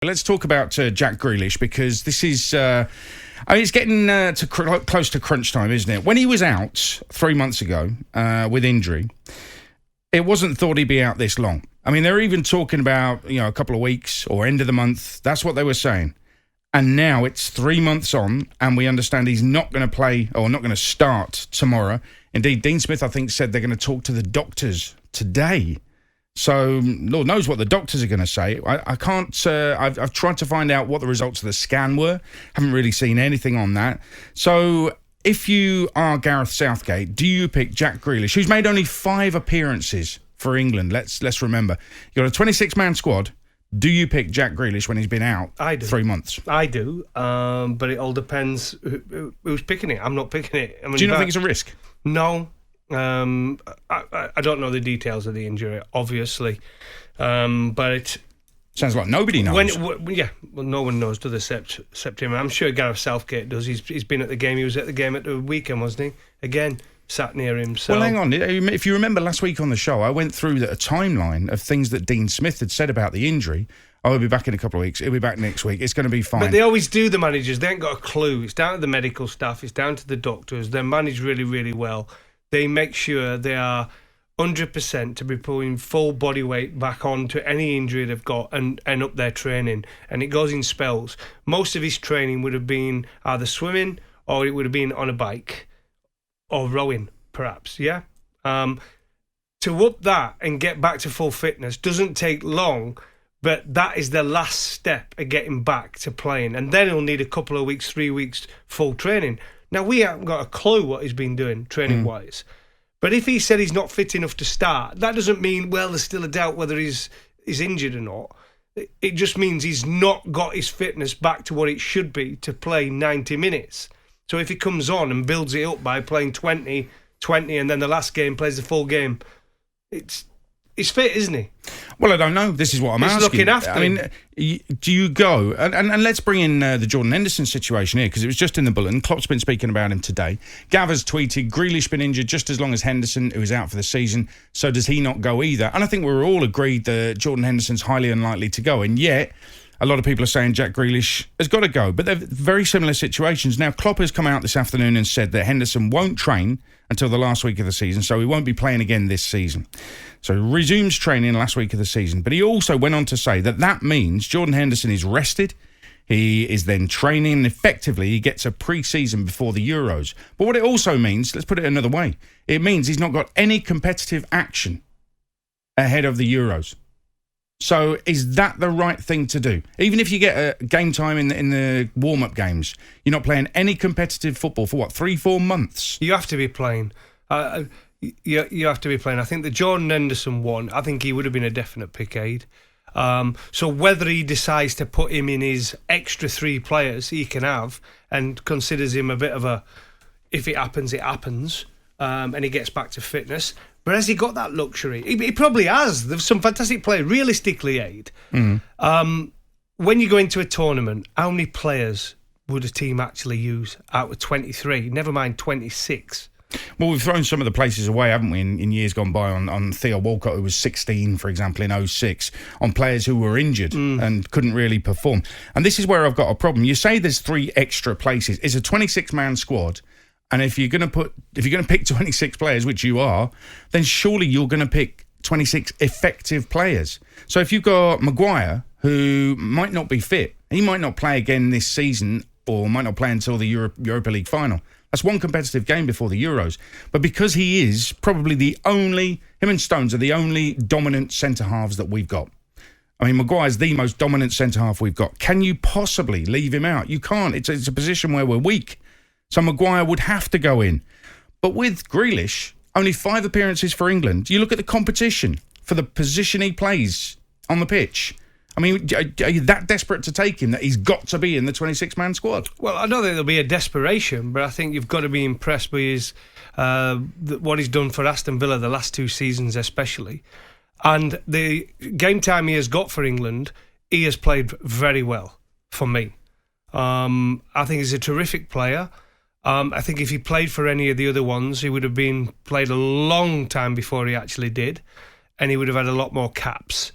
Let's talk about Jack Grealish, because this is, it's getting close to crunch time, isn't it? When he was out 3 months ago with injury, it wasn't thought he'd be out this long. I mean, they're even talking about, a couple of weeks or end of the month. That's what they were saying. And now it's 3 months on, and we understand he's not going to play or not going to start tomorrow. Indeed, Dean Smith, I think, said they're going to talk to the doctors today. So Lord knows what the doctors are going to say. I can't. I've tried to find out what the results of the scan were. Haven't really seen anything on that. So if you are Gareth Southgate, do you pick Jack Grealish, who's made only 5 appearances for England? Let's remember, you've got a 26-man squad. Do you pick Jack Grealish when he's been out 3 months? I do, but it all depends who's picking it. I'm not picking it. I mean, do you not think it's a risk? No. I don't know the details of the injury, obviously, but it sounds like nobody knows. Well, no one knows, do they, except him. I'm sure Gareth Southgate does. He's been at the game. He was at the game at the weekend, wasn't he? Again, sat near him. So. Well, hang on. If you remember last week on the show, I went through a timeline of things that Dean Smith had said about the injury. I'll be back in a couple of weeks. He'll be back next week. It's going to be fine. But they always do, the managers. They ain't got a clue. It's down to the medical staff. It's down to the doctors. They're managed really, really well. They make sure they are 100% to be pulling full body weight back on to any injury they've got and up their training. And it goes in spells. Most of his training would have been either swimming or it would have been on a bike or rowing, perhaps, yeah? To up that and get back to full fitness doesn't take long, but that is the last step of getting back to playing. And then he'll need a couple of weeks, 3 weeks full training. Now, we haven't got a clue what he's been doing training-wise. But if he said he's not fit enough to start, that doesn't mean, well, there's still a doubt whether he's injured or not. It just means he's not got his fitness back to what it should be to play 90 minutes. So if he comes on and builds it up by playing 20, and then the last game plays the full game, he's fit, isn't he? Well, I don't know. This is what I'm asking. He's looking after him. I mean, do you go... And let's bring in the Jordan Henderson situation here, because it was just in the bulletin. Klopp's been speaking about him today. Gav's tweeted, Grealish been injured just as long as Henderson, who is out for the season, so does he not go either? And I think we're all agreed that Jordan Henderson's highly unlikely to go, and yet a lot of people are saying Jack Grealish has got to go. But they're very similar situations. Now, Klopp has come out this afternoon and said that Henderson won't train until the last week of the season, so he won't be playing again this season. So he resumes training last week of the season. But he also went on to say that means Jordan Henderson is rested. He is then training, and effectively he gets a pre-season before the Euros. But what it also means, let's put it another way, it means he's not got any competitive action ahead of the Euros. So is that the right thing to do? Even if you get a game time in the warm-up games, you're not playing any competitive football for, 3-4 months? You have to be playing. You have to be playing. I think the Jordan Henderson one, I think he would have been a definite pick, Ade. So whether he decides to put him in his extra 3 players he can have and considers him a bit of a, if it happens, it happens, and he gets back to fitness... But has he got that luxury? He probably has. There's some fantastic players. Realistically, Ade, when you go into a tournament, how many players would a team actually use out of 23? Never mind 26. Well, we've thrown some of the places away, haven't we, in years gone by, on Theo Walcott, who was 16, for example, in 06, on players who were injured and couldn't really perform. And this is where I've got a problem. You say there's 3 extra places. It's a 26-man squad. And if you're going to pick 26 players, which you are, then surely you're going to pick 26 effective players. So if you've got Maguire, who might not be fit, he might not play again this season or might not play until the Europa League final. That's one competitive game before the Euros. But because he is probably him and Stones are the only dominant centre-halves that we've got. I mean, Maguire's the most dominant centre-half we've got. Can you possibly leave him out? You can't. It's a position where we're weak. So Maguire would have to go in. But with Grealish, only 5 appearances for England. You look at the competition for the position he plays on the pitch. I mean, are you that desperate to take him that he's got to be in the 26-man squad? Well, I don't think there'll be a desperation, but I think you've got to be impressed with his what he's done for Aston Villa the last 2 seasons especially. And the game time he has got for England, he has played very well for me. I think he's a terrific player. I think if he played for any of the other ones, he would have been played a long time before he actually did, and he would have had a lot more caps.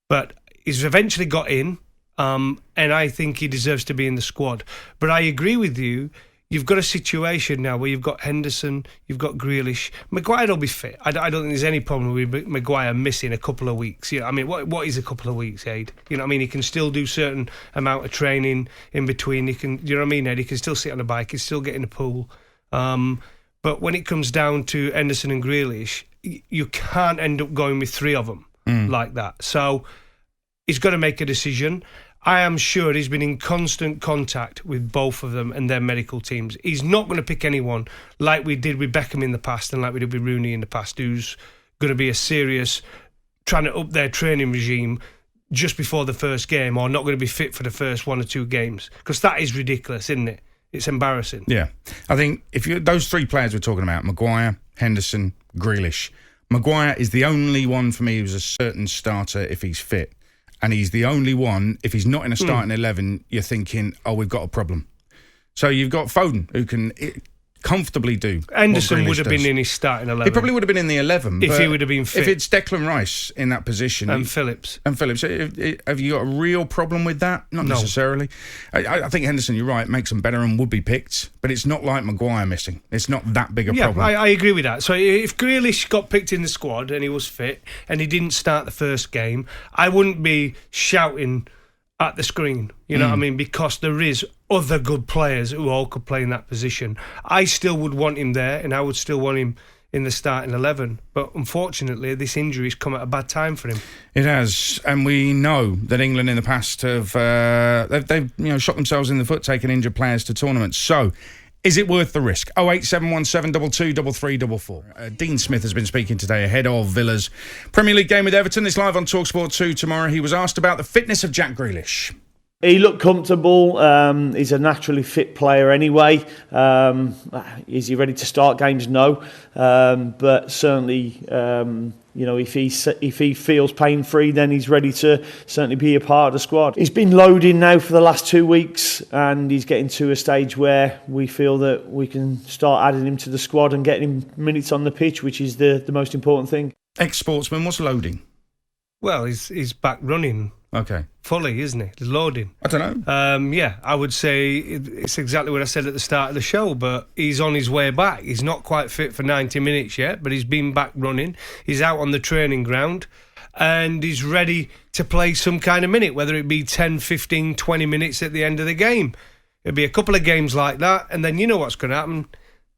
But he's eventually got in. and I think he deserves to be in the squad. But I agree with you. You've got a situation now where you've got Henderson, you've got Grealish. Maguire will be fit. I don't think there's any problem with Maguire missing a couple of weeks. I mean, what is a couple of weeks, Ade? You know what I mean? He can still do certain amount of training in between. He can, you know what I mean, Ade? He can still sit on a bike. He can still get in the pool. But when it comes down to Henderson and Grealish, you can't end up going with three of them like that. So he's got to make a decision. I am sure he's been in constant contact with both of them and their medical teams. He's not going to pick anyone like we did with Beckham in the past and like we did with Rooney in the past, who's going to be a serious, trying to up their training regime just before the first game, or not going to be fit for the first 1 or 2 games. Because that is ridiculous, isn't it? It's embarrassing. Yeah. I think if those 3 players we're talking about, Maguire, Henderson, Grealish, Maguire is the only one for me who's a certain starter if he's fit. And he's the only one, if he's not in a starting 11, you're thinking, oh, we've got a problem. So you've got Foden, who can comfortably do Henderson would have been in his starting 11. He probably would have been in the 11. If he would have been fit. If it's Declan Rice in that position. And Phillips. Have you got a real problem with that? Not necessarily. I think Henderson, you're right, makes them better and would be picked. But it's not like Maguire missing. It's not that big a problem. I agree with that. So if Grealish got picked in the squad and he was fit and he didn't start the first game, I wouldn't be shouting at the screen, you know what I mean? Because there is other good players who all could play in that position. I still would want him there, and I would still want him in the starting 11. But unfortunately, this injury's come at a bad time for him. It has, and we know that England in the past have they've shot themselves in the foot taking injured players to tournaments. So, is it worth the risk? 08717 223344. Dean Smith has been speaking today ahead of Villa's Premier League game with Everton. It's live on talkSPORT 2 tomorrow. He was asked about the fitness of Jack Grealish. He looked comfortable. He's a naturally fit player anyway. Is he ready to start games? No. But certainly, if he feels pain-free, then he's ready to certainly be a part of the squad. He's been loading now for the last 2 weeks, and he's getting to a stage where we feel that we can start adding him to the squad and getting him minutes on the pitch, which is the most important thing. Ex-sportsman, what's loading? Well, he's back running. Okay. Fully, isn't he? He's loading. I don't know. I would say it's exactly what I said at the start of the show, but he's on his way back. He's not quite fit for 90 minutes yet, but he's been back running. He's out on the training ground, and he's ready to play some kind of minute, whether it be 10, 15, 20 minutes at the end of the game. It'll be a couple of games like that, and then you know what's going to happen.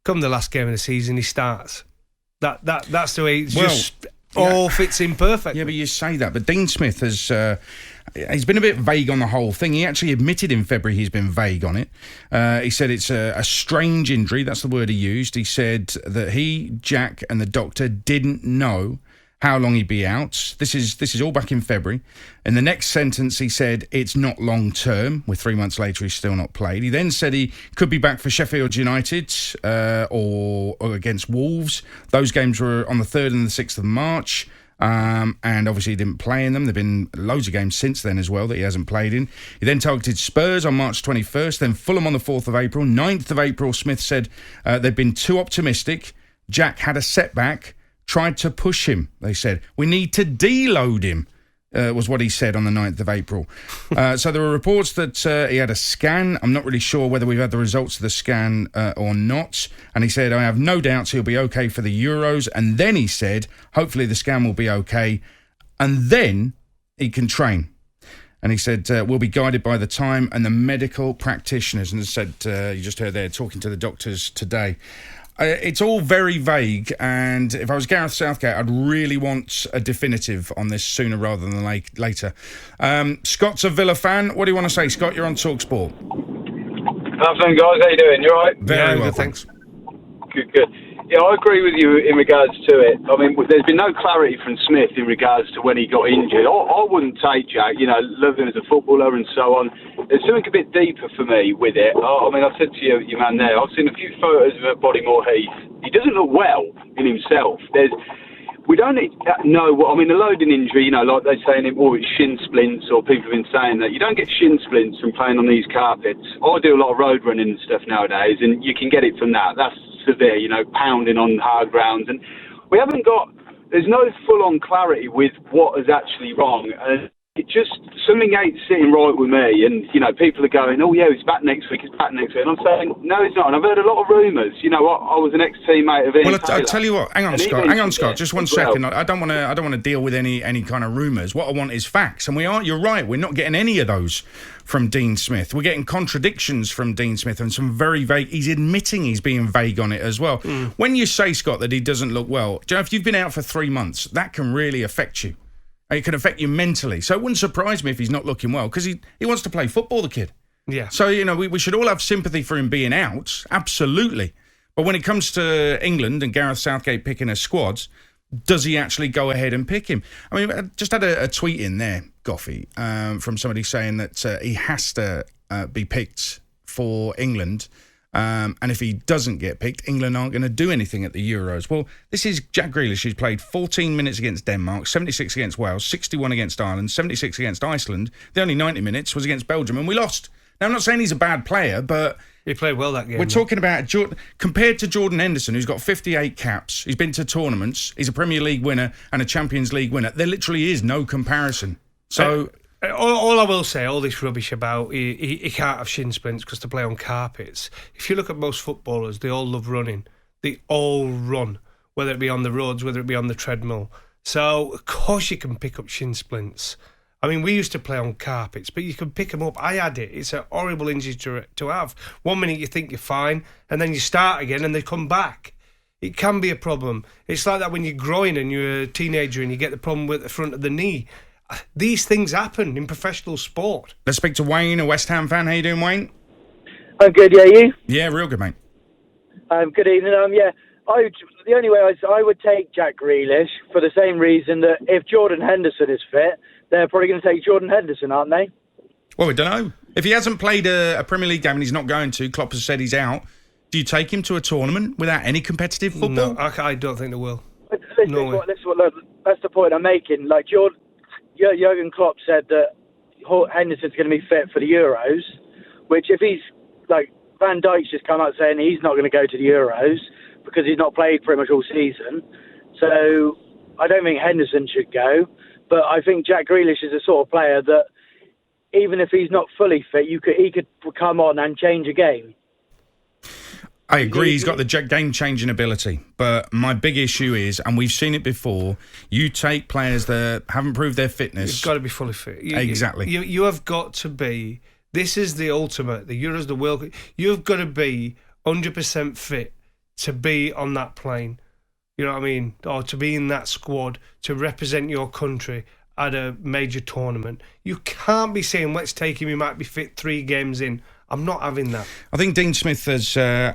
Come the last game of the season, he starts. That's the way it's all fits in perfect. Yeah, but you say that. But Dean Smith has he's been a bit vague on the whole thing. He actually admitted in February he's been vague on it. He said it's a strange injury. That's the word he used. He said that he, Jack, and the doctor didn't know how long he'd be out. This is all back in February. In the next sentence, he said it's not long term. With 3 months later, he's still not played. He then said he could be back for Sheffield United or against Wolves. Those games were on the 3rd and the 6th of March. And obviously he didn't play in them. There have been loads of games since then as well that he hasn't played in. He then targeted Spurs on March 21st, then Fulham on the 4th of April. 9th of April, Smith said they'd been too optimistic. Jack had a setback. Tried to push him, they said. We need to deload him, was what he said on the 9th of April. So there were reports that he had a scan. I'm not really sure whether we've had the results of the scan or not. And he said, I have no doubts he'll be okay for the Euros. And then he said, hopefully the scan will be okay. And then he can train. And he said, we'll be guided by the time and the medical practitioners. And as I said, you just heard there, talking to the doctors today. It's all very vague, and if I was Gareth Southgate, I'd really want a definitive on this sooner rather than later. Scott's a Villa fan. What do you want to say, Scott? You're on talkSPORT. Afternoon, guys. How you doing? You all right? Very well, thanks. Good. Yeah, I agree with you in regards to it. I mean, there's been no clarity from Smith in regards to when he got injured. I wouldn't take Jack, love him as a footballer and so on. There's something a bit deeper for me with it. I mean, I said to your man there, I've seen a few photos of him at Bodymore Heath. He doesn't look well in himself. We don't know what, I mean, the loading injury, like they're saying it's shin splints, or people have been saying that. You don't get shin splints from playing on these carpets. I do a lot of road running and stuff nowadays, and you can get it from that. That's severe, pounding on hard grounds. And there's no full-on clarity with what is actually wrong. And it just, something ain't sitting right with me. And, you know, people are going, oh, yeah, he's back next week, he's back next week. And I'm saying, no, he's not. And I've heard a lot of rumours. You know, I was an ex-teammate of Ian Well, Taylor. I'll tell you what. Hang on, Scott. Just one second. I don't want to deal with any kind of rumours. What I want is facts. And you're right. We're not getting any of those from Dean Smith. We're getting contradictions from Dean Smith and some very vague. He's admitting he's being vague on it as well. When you say, Scott, that he doesn't look well, do you know, if you've been out for 3 months, that can really affect you. It can affect you mentally. So it wouldn't surprise me if he's not looking well, because he wants to play football, the kid. Yeah. So, you know, we should all have sympathy for him being out, absolutely. But when it comes to England and Gareth Southgate picking a squad, does he actually go ahead and pick him? I mean, I just had a tweet in there, Goughie, from somebody saying that he has to be picked for England. And if he doesn't get picked, England aren't going to do anything at the Euros. Well, this is Jack Grealish, who's played 14 minutes against Denmark, 76 against Wales, 61 against Ireland, 76 against Iceland. The only 90 minutes was against Belgium, and we lost. Now, I'm not saying he's a bad player, but he played well that game. We're talking about compared to Jordan Henderson, who's got 58 caps. He's been to tournaments. He's a Premier League winner and a Champions League winner. There literally is no comparison. So all I will say, all this rubbish about he can't have shin splints because to play on carpets. If you look at most footballers, they all love running. They all run, whether it be on the roads, whether it be on the treadmill. So, of course you can pick up shin splints. I mean, we used to play on carpets, but you can pick them up. I had it. It's a horrible injury to have. 1 minute you think you're fine, and then you start again and they come back. It can be a problem. It's like that when you're growing and you're a teenager and you get the problem with the front of the knee. These things happen in professional sport. Let's speak to Wayne, a West Ham fan. How you doing, Wayne? I'm good, yeah, you? Yeah, real good, mate. Good evening. The only way I would take Jack Grealish for the same reason that if Jordan Henderson is fit, they're probably going to take Jordan Henderson, aren't they? Well, we don't know. If he hasn't played a Premier League game and he's not going to, Klopp has said he's out, do you take him to a tournament without any competitive football? No, I don't think they will. That's the point I'm making. Like, Jurgen Klopp said that Henderson's going to be fit for the Euros, which if he's, like, Van Dijk's just come out saying he's not going to go to the Euros because he's not played pretty much all season. So I don't think Henderson should go, but I think Jack Grealish is the sort of player that even if he's not fully fit, he could come on and change a game. I agree, he's got the game-changing ability, but my big issue is, and we've seen it before, you take players that haven't proved their fitness. You've got to be fully fit. Exactly. You have got to be, this is the ultimate, the Euros, the World Cup. You've got to be 100% fit to be on that plane, you know what I mean? Or to be in that squad, to represent your country at a major tournament. You can't be saying, let's take him, he might be fit 3 games in. I'm not having that. I think Dean Smith has... there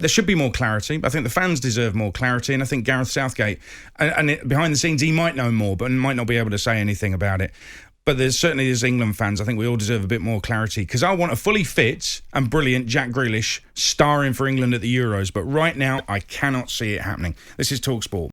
should be more clarity. I think the fans deserve more clarity, and I think Gareth Southgate, behind the scenes, he might know more, but might not be able to say anything about it. But certainly as England fans, I think we all deserve a bit more clarity, because I want a fully fit and brilliant Jack Grealish starring for England at the Euros, but right now I cannot see it happening. This is talkSPORT.